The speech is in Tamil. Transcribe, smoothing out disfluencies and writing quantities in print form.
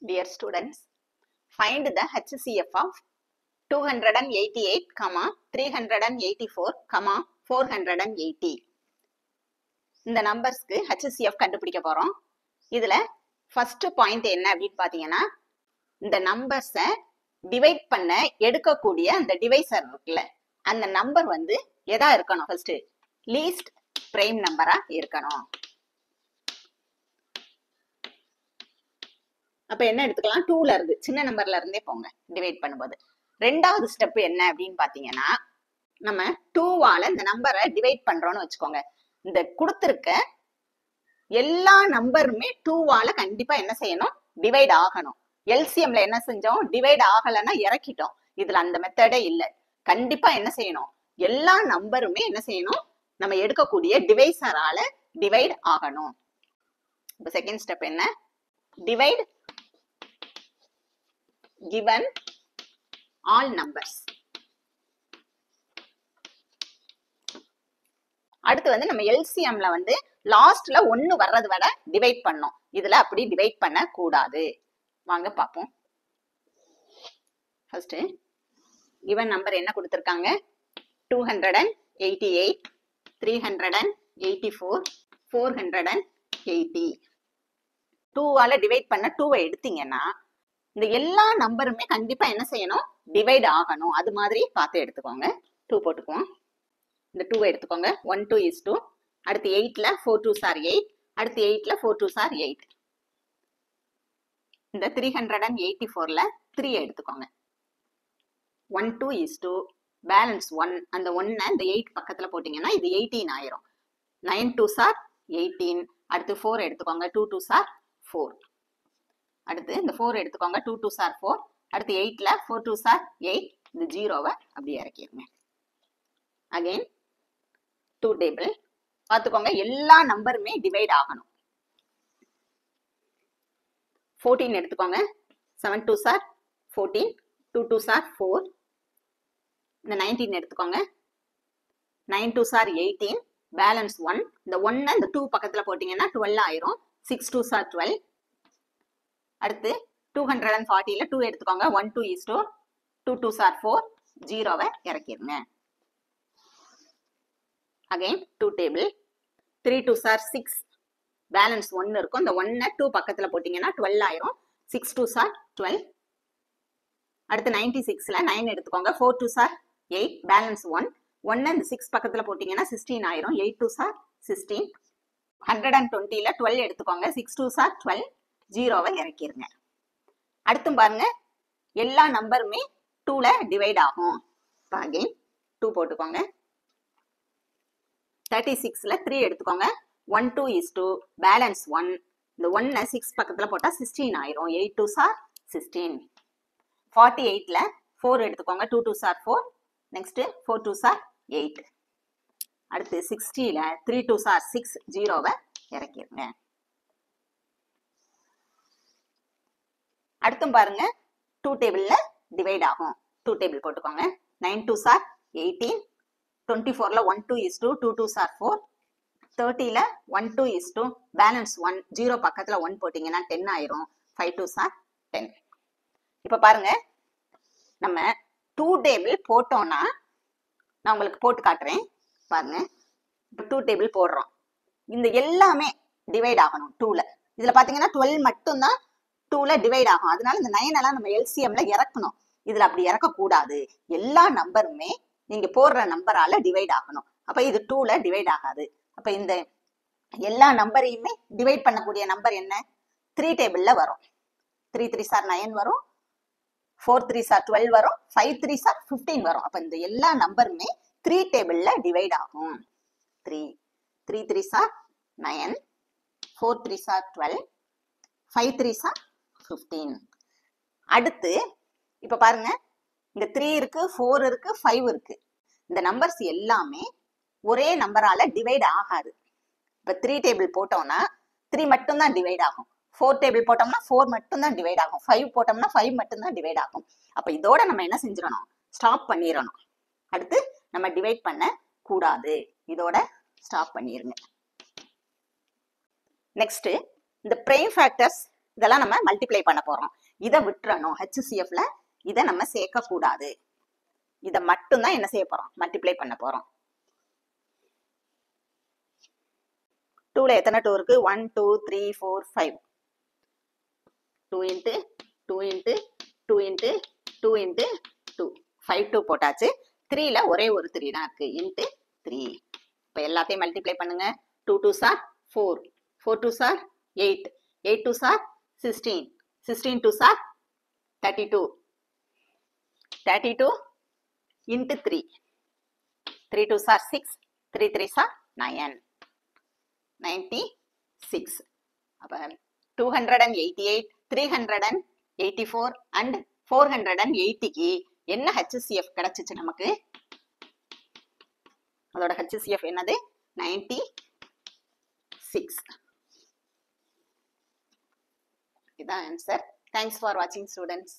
Dear students, find the HCF of 288, 384, 480. இந்த நம்பர்ஸ்க்கு HCF கண்டுபிடிக்க போறோம். இதுல ஃபர்ஸ்ட் பாயிண்ட் என்ன அப்படின்னு பாத்தீங்கன்னா, இந்த நம்பர்ஸை டிவைட் பண்ண எடுக்கக்கூடிய அந்த டிவைசர் இருக்குல்ல, அந்த நம்பர் வந்து எதா இருக்கணும்? ஃபர்ஸ்ட் லீஸ்ட் பிரைம் நம்பரா இருக்கணும். அப்ப என்ன எடுத்துக்கலாம்? 2ல இருந்து சின்ன நம்பர்ல இருந்தே போங்க டிவைட் பண்ணும்போது. ரெண்டாவது ஸ்டெப் என்ன அப்படின்னு பாத்தீங்கன்னா, நம்ம 2வால இந்த நம்பரை டிவைட் பண்றோம்னு வச்சுக்கோங்க. இந்த கொடுத்திருக்க எல்லா நம்பருமே 2வால கண்டிப்பா என்ன செய்யணும்? டிவைட் ஆகணும். எல்சிஎம்ல என்ன செஞ்சோம்? டிவைட் ஆகலைன்னா இறக்கிட்டோம். இதுல அந்த மெத்தடே இல்ல. கண்டிப்பா என்ன செய்யணும்? எல்லா நம்பருமே என்ன செய்யணும்? நம்ம எடுக்கக்கூடிய டிவைசரால டிவைட் ஆகணும். இப்ப செகண்ட் ஸ்டெப் என்ன? Divide given all numbers. அடுத்து வந்து நம்ம எல்சிஎம்ல வந்து லாஸ்ட்ல 1 வர்றது வரை டிவைட் பண்ணோம். இதுல அப்படி டிவைட் பண்ண கூடாது. வாங்க பாப்போம். ஃபர்ஸ்ட் given நம்பர் என்ன கொடுத்திருக்காங்க? 288, 384, 480. 2வால டிவைட் பண்ண 2வை எடுத்தீங்கன்னா இந்த எல்லா நம்பருமே கண்டிப்பா என்ன செய்யணும்? டிவைட் ஆகணும். அது மாதிரி பார்த்து எடுத்துக்கோங்க. 2 போட்டுக்குவோம். இந்த 2 எடுத்துக்கோங்க. 1 2 is 2. அடுத்து 8ல 4 2s are 8. அடுத்து 8ல 4 2s are 8. இந்த 384ல 3 எடுத்துக்கோங்க. 1 2 is 2. பேலன்ஸ் 1. அந்த 1 இந்த 8 பக்கத்துல போட்டீங்கன்னா இது 18 ஆயிரும். 9 2s are 18. அடுத்து 4 எடுத்துக்கோங்க. 2 2s are 4. அடுத்து இந்த 4 எடுத்துக்கோங்க. 2 2s are 4. அடுத்து 8ல 4 2s are 8. இந்த 0வை அப்படியே இறக்கிடுங்க. அகைன் 2 டேபிள் பார்த்துக்கோங்க. எல்லா நம்பருமே டிவைட் ஆகணும். 14 எடுத்துக்கோங்க. 7 2s are 14. 2 2s are 4. இந்த 19 எடுத்துக்கோங்க. 9 2s are 18. பேலன்ஸ் 1. இந்த 1 இந்த 2 பக்கத்துல போட்டீங்கன்னா 12 ஆயிரும். 6 2s are 12. அடுத்து 240ல 2 எடுத்துக்கோங்க. 1 2 is 2. 2 2s are 4. 0வை இறக்கிடுங்க. Again 2 table. 3 2s are 6. Balance 1 இருக்கும். இந்த 1 2 பக்கத்துல போட்டீங்கன்னா 12 ஆயிரும். 6 2s are 12. அடுத்து 96ல 9 எடுத்துக்கோங்க. 4 2s are 8. பேலன்ஸ் 1. 1 இந்த 6 பக்கத்துல போட்டீங்கன்னா 16 ஆயிரும். 8 2s are 16. 120ல 12 எடுத்துக்கோங்க. 6 2s are 12. 0வை இறக்கிருங்க. அடுத்து பாருங்க, எல்லா நம்பருமே 2ல டிவைட் ஆகும். அகைன் 2 போட்டுக்கோங்க. 36ல 3 எடுத்துக்கோங்க. 1 2 is 2. பேலன்ஸ் 1. இந்த 1 6 பக்கத்துல போட்டா 16 ஆயிரும். 8 2s are 16. 48ல 4 எடுத்துக்கோங்க. 2 2s are 4. Next 4 2s are 8. அடுத்து 60ல 3 2s are 6. 0வை இறக்கிருங்க. அடுத்தும் பாருங்க, 2 டேபிள்ல டிவைட் ஆகும். 2 டேபிள் போட்டுக்கோங்க. 9 2s are 18. 24ல 1 2 is 2. 2 2s are 4. 30ல 1 2 is 2. Balance 1. 0 பக்கத்துல 1 போட்டீங்கன்னா 10 ஆயிரும். 5 2s are 10. இப்ப பாருங்க, நம்ம 2 டேபிள் போட்டோம்னா நான் உங்களுக்கு போட்டு காட்டுறேன் பாருங்க. இப்போ 2 டேபிள் போடுறோம். இந்த எல்லாமே டிவைட் ஆகணும் 2ல. இதுல பாத்தீங்கன்னா 12 மட்டும்தான் 2ல டிவைட் ஆகும். அதனால இந்த 9 எல்லாம் நம்ம எல்சிஎம்ல இறக்கணும். இதுல அப்படி இறக்க கூடாது. எல்லா நம்பருமே நீங்க போடுற நம்பரால டிவைட் ஆகணும். அப்ப இது 2ல டிவைட் ஆகாது. அப்ப இந்த எல்லா நம்பரையுமே டிவைட் பண்ணக்கூடிய நம்பர் என்ன? 3 டேபிள்ல வரும். 3 3s are 9 வரும். 4 3s are 12 வரும். 5 3s are 15 வரும். அப்ப இந்த எல்லா நம்பருமே 3 டேபிள்ல டிவைட் ஆகும். 3 3 3s are 9. 4 3s are 12. 5 3s are 15. அடுத்து இப்ப பாருங்க, இந்த 3 இருக்கு, 4 இருக்கு, 5 இருக்கு. இந்த நம்பர்ஸ் எல்லாமே ஒரே நம்பரால டிவைட் ஆகாது. இப்ப 3 டேபிள் போட்டோம்னா 3 மட்டும் தான் டிவைட் ஆகும். 4 டேபிள் போட்டோம்னா 4 மட்டும் தான் டிவைட் ஆகும். 5 போட்டோம்னா 5 மட்டும் தான் டிவைட் ஆகும். அப்ப இதோட நம்ம என்ன செஞ்சிடணும்? ஸ்டாப் பண்ணிடணும். அடுத்து நம்ம டிவைட் பண்ண கூடாது. இதோட ஸ்டாப் பண்ணிருங்க. நெக்ஸ்ட் இந்த பிரைம் ஃபேக்டர்ஸ் இதெல்லாம் நம்ம மல்டிப்ளை பண்ண போறோம். இதை விட்டுறணும். HCFல இதை நம்ம சேர்க்க கூடாது. இதை மட்டும்தான் என்ன செய்ய போறோம்? மல்டிப்ளை பண்ண போறோம். 2ல எத்தனை 2 இருக்கு? 1 2 3 4 5. 2 இன்ட்டு 2 இன்ட்டு 2 இன்ட்டு 2 இன்ட்டு 2 5 2 போட்டாச்சு. 3ல ஒரே ஒரு 3 தான் இருக்கு. இன்ட்டு 3. இப்போ எல்லாத்தையும் மல்டிப்ளை பண்ணுங்க. 2 2s are 4, 4 2s are 8, 8 2s are 16, 16 2s are 32, 32 into 3, 3 2s are 6, 3 3s are 9, 96. அப்போ 288, 384 and 480க்கு என்ன HCF கிடைச்சிச்சு நமக்கு? அதோட HCF என்னது? 96. இதான் answer. Thanks for watching, students.